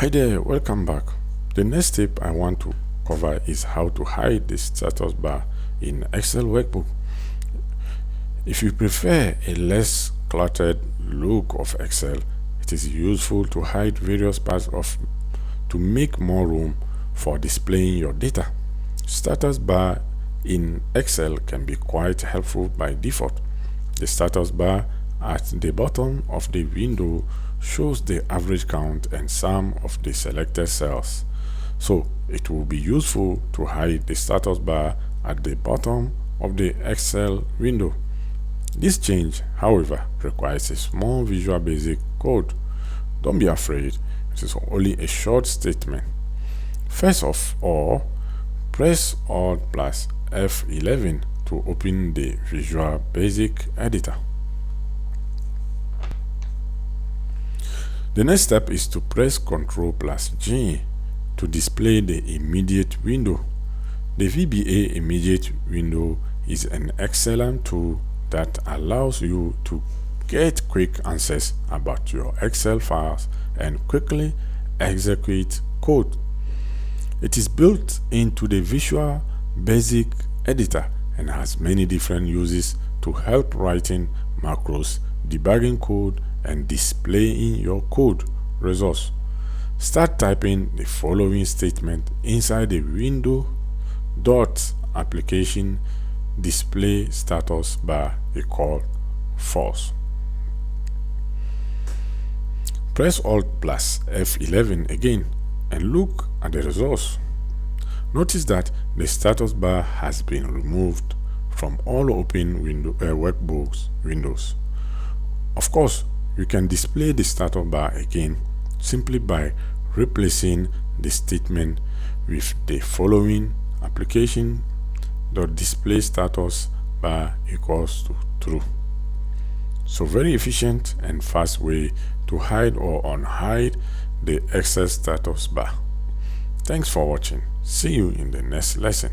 Hi there, welcome back. The next tip I want to cover is how to hide the status bar in Excel workbook. If you prefer a less cluttered look of Excel, it is useful to hide various parts to make more room for displaying your data. Status bar in Excel can be quite helpful by default. The status bar at the bottom of the window shows the average count and sum of the selected cells. So it will be useful to hide the status bar at the bottom of the Excel window. This change, however, requires a small Visual Basic code. Don't be afraid, it is only a short statement. First of all, press Alt plus F11 to open the Visual Basic editor. The next step is to press Ctrl plus G to display the immediate window. The VBA immediate window is an excellent tool that allows you to get quick answers about your Excel files and quickly execute code. It is built into the Visual Basic editor and has many different uses to help writing macros, debugging code, and displaying your code results. Start typing the following statement inside the window dot application display status bar equal false. Press Alt plus F11 again and look at the results. Notice that the status bar has been removed from all open workbooks windows. Of course, you can display the status bar again simply by replacing the statement with the following application dot display status bar equals to true. So very efficient and fast way to hide or unhide the Excel status bar. Thanks for watching. See you in the next lesson.